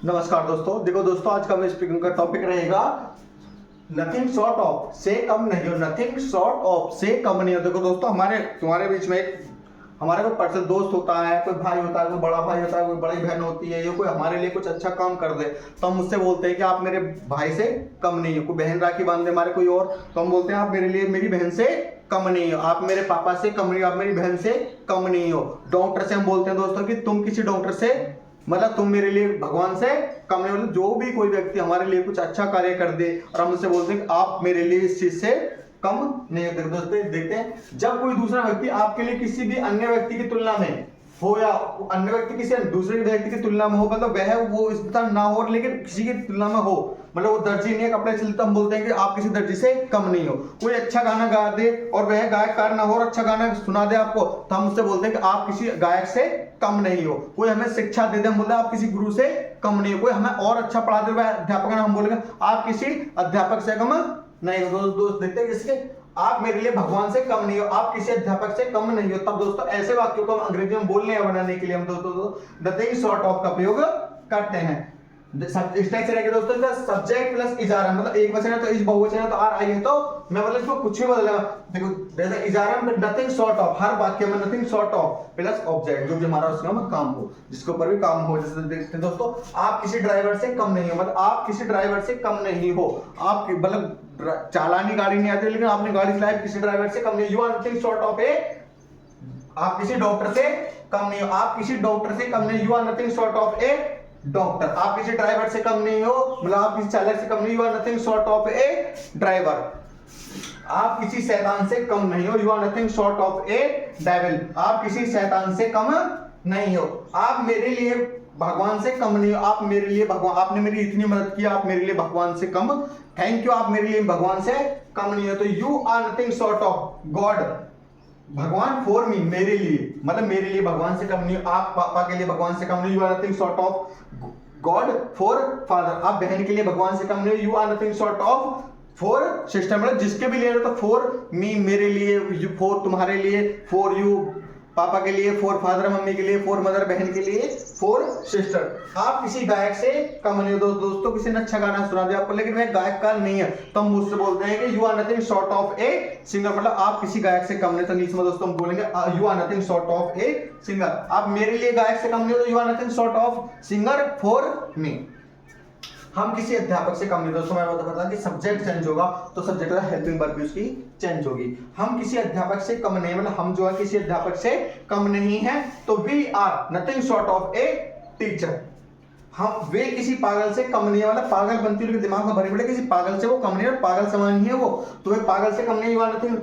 नमस्कार दोस्तों। देखो दोस्तों, आज का स्पीकिंग का टॉपिक रहेगा नथिंग शॉर्ट ऑफ से कम नहीं हो। नथिंग शॉर्ट ऑफ से कम नहीं हो। देखो दोस्तों, तुम्हारे बीच में हमारे कोई पर्सनल दोस्त होता है, कोई भाई होता है, कोई बड़ा भाई होता है, कोई बड़ी बहन होती है, या कोई हमारे लिए कुछ अच्छा काम कर दे तो हम उससे बोलते हैं कि आप मेरे भाई से कम नहीं हो। कोई बहन राखी बांध दे हमारे कोई और, तो हम बोलते हैं आप मेरे लिए मेरी बहन से कम नहीं हो, आप मेरे पापा से कम नहीं हो, आप मेरी बहन से कम नहीं हो। डॉक्टर से हम बोलते हैं दोस्तों कि तुम किसी डॉक्टर से मतलब तुम मेरे लिए भगवान से कम नहीं। मतलब जो भी कोई व्यक्ति हमारे लिए कुछ अच्छा कार्य कर दे और हम उससे बोलते हैं कि आप मेरे लिए इस चीज से कम नहीं होते। दोस्तों देखते हैं, जब कोई दूसरा व्यक्ति आपके लिए किसी भी अन्य व्यक्ति की तुलना में हो, या अन्य व्यक्ति किसी दूसरे व्यक्ति की तुलना में हो, मतलब वह वो इस तरह ना हो लेकिन किसी की तुलना में हो, मतलब वो दर्जी नहीं है, कपड़े सिलते, हम बोलते हैं कि आप किसी दर्जी से कम नहीं हो। कोई अच्छा गाना गा दे और वह गायककार ना हो और अच्छा गाना सुना दे आपको, तो हम उससे बोलते हैं कि आप किसी गायक से कम नहीं हो। कोई हमें शिक्षा दे दे, हम बोलते हैं आप किसी गुरु से कम नहीं हो। कोई हमें और अच्छा पढ़ा दे वह अध्यापक, हम बोलेंगे आप किसी अध्यापक से कम नहीं हो। दोस्त देखते हैं जिसके आप मेरे लिए भगवान से कम नहीं हो, आप किसी अध्यापक से कम नहीं हो। तब दोस्तों ऐसे वाक्यों को हम अंग्रेजी में बोलने या बनाने के लिए हम दोस्तों नथिंग शॉर्ट ऑफ का प्रयोग करते हैं। इस टाइप से रहेगा दोस्तों, सब्जेक्ट प्लस इजारा, मतलब एक वचन है तो इस, बहुवचन है तो आर, आई है तो मैं मतलब इसको कुछ भी बदलेगा। देखो जैसे इजारा में नथिंग शॉर्ट ऑफ, हर वाक्य में nothing short of plus object, जो भी हमारा उसका काम हो, जिसके ऊपर भी काम हो। जैसे देखते हैं दोस्तों, आप किसी ड्राइवर से कम नहीं हो, मतलब आप किसी ड्राइवर से कम नहीं हो। आप मतलब चालानी गाड़ी नहीं आती लेकिन आपने गाड़ी चलाई, किसी ड्राइवर से कम नहीं। You are nothing short of a, आप किसी डॉक्टर से कम नहीं हो, आप किसी डॉक्टर से कम नहीं। You are nothing short of a doctor, आप किसी ड्राइवर से कम नहीं हो, मतलब आप किसी चालक से कम नहीं। You are nothing short of a driver, आप किसी शैतान से कम नहीं हो। You are nothing short of a devil, आप किसी शैतान से कम नहीं हो। आप मेरे लिए भगवान से कम नहीं हो, आप मेरे लिए भगवान, आपने मेरी इतनी मदद की, आप मेरे लिए भगवान से कम, थैंक यू, आप मेरे लिए भगवान से कम नहीं हो। तो you are nothing short of God, भगवान फॉर मी, मेरे लिए, मतलब मेरे लिए भगवान से कम नहीं हो। आप पापा के लिए भगवान से कम नहीं। You are nothing short of God for father, आप बहन के लिए भगवान से कम नहीं हो। You are nothing short of for sister, मतलब जिसके भी लिए तो फॉर मी, मेरे लिए, फॉर तुम्हारे लिए, फॉर यू पापा के लिए, फॉर फादर मम्मी के लिए, फॉर मदर बहन के लिए, फॉर सिस्टर। आप किसी गायक से कम नहीं हो। दोस्तों किसी ने अच्छा गाना सुना दिया आपको लेकिन वह गायककार नहीं है, तो हम उससे बोलते हैं कि you are nothing short of a singer, मतलब आप किसी गायक से कम नहीं। तो इंग्लिश में दोस्तों हम बोलेंगे you are nothing short of a singer, आप मेरे लिए गायक से कम नहीं हो, तो you are nothing short of singer for me. हम किसी अध्यापक से कम नहीं। दोस्तों मैं बता कि सब्जेक्ट चेंज होगा तो सब्जेक्ट का हेल्पिंग वर्ब भी उसकी चेंज होगी। हम किसी अध्यापक से कम नहीं, मतलब हम जो है किसी अध्यापक से कम नहीं है, तो we are nothing short of a teacher. हम वे किसी पागल से कम नहीं है, मतलब पागल बनती है दिमाग में भरी पड़े, किसी पागल से वो कम नहीं है, पागल समान ही है वो, तो वे पागल से कम नहीं। यू आर नथिंग,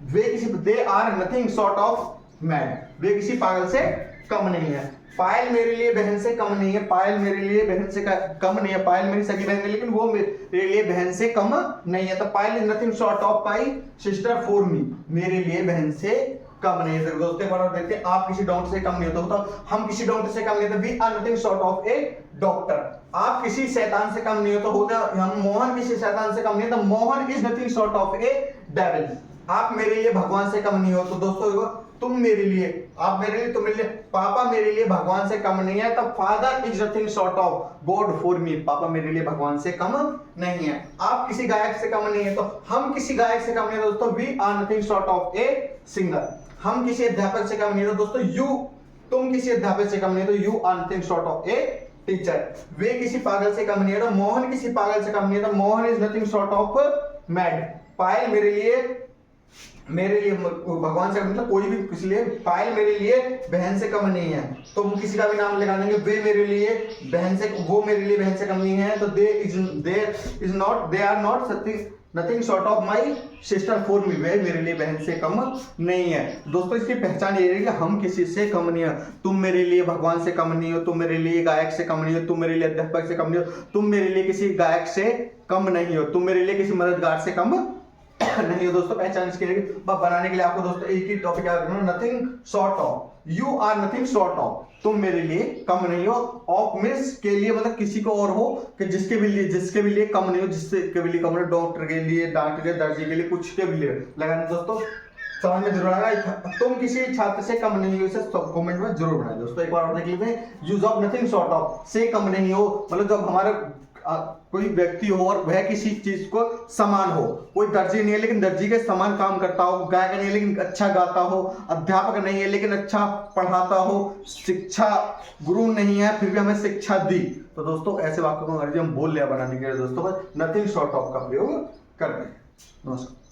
वे किसी, they are nothing short of mad, वे किसी पागल से कम नहीं है। पायल मेरे लिए बहन से कम नहीं है, पायल मेरे लिए बहन से कम नहीं है, पायल मेरी सगी बहन है लेकिन वो मेरे लिए बहन से कम नहीं है। तो Payal is nothing short of my sister for me, मेरे लिए बहन से कम नहीं है। दोस्तों बराबर देखते हैं, आप किसी डॉक्टर से कम नहीं हो, तो हम किसी डॉक्टर से कम नहीं, तो we are nothing short of a doctor. आप किसी शैतान से कम नहीं हो, तो होता हम मोहन किसी शैतान से कम नहीं है, तो Mohan is nothing short of a devil. आप मेरे लिए भगवान से कम नहीं हो, तो दोस्तों तुम मेरे लिए, आप मेरे लिए, तुम मेरे लिए, पापा मेरे लिए भगवान से कम नहीं है, तब father is nothing short of God for me, पापा मेरे लिए भगवान से कम नहीं है। आप किसी गायक से कम नहीं है, तो हम किसी गायक से कम नहीं है दोस्तों, we are nothing short of a singer. हम किसी अध्यापक से कम नहीं है, तो दोस्तों यू, तुम किसी अध्यापक से कम नहीं है, तो you are nothing short of a teacher. वे किसी पागल से कम नहीं है, तो मोहन किसी पागल से कम नहीं है, तो Mohan is nothing short of mad. Payal मेरे लिए भगवान से मतलब कोई भी किसी लिए, पायल मेरे लिए बहन से कम नहीं है, तो हम किसी का भी नाम लगा देंगे। वे मेरे लिए बहन से, वो मेरे लिए बहन से कम नहीं है, तो they are not nothing short of my sister for me, वे मेरे लिए बहन से कम नहीं है। दोस्तों इसकी पहचान ये है कि हम किसी से कम नहीं है। तुम मेरे लिए भगवान से कम नहीं हो, तुम मेरे लिए गायक से कम नहीं हो, तुम मेरे लिए अध्यापक से कम नहीं हो, तुम मेरे लिए किसी गायक से कम नहीं हो, तुम मेरे लिए किसी मददगार से कम नहीं हो। दोस्तों पहचान इसके लिए बनाने के लिए आपको दोस्तों एक ही टॉपिक याद रखना, nothing short of, you are nothing short of, तुम मेरे लिए कम नहीं हो। ऑफ मींस के लिए, मतलब किसी को और हो, कि जिसके भी लिए कम नहीं हो, जिसके भी लिए कम हो, डॉक्टर के लिए, डॉक्टर के दर्जी के लिए, कुछ के भी लिए लगाना दोस्तों समझ में जरूर आएगा। तुम किसी छात्र से कम नहीं हो, इसे कमेंट में जरूर बनाए दोस्तों। एक बार और देख लीजिए, use of nothing short of से कम नहीं हो, मतलब जब हमारे कोई व्यक्ति हो और वह किसी चीज को समान हो, कोई दर्जी नहीं है लेकिन दर्जी के समान काम करता हो, गायक नहीं है लेकिन अच्छा गाता हो, अध्यापक नहीं है लेकिन अच्छा पढ़ाता हो, शिक्षा गुरु नहीं है फिर भी हमें शिक्षा दी। तो दोस्तों ऐसे वाक्यों को अंग्रेजी हम बोल लिया बनाने के लिए दोस्तों नथिंग शॉर्ट ऑफ का प्रयोग करते हैं। नमस्कार।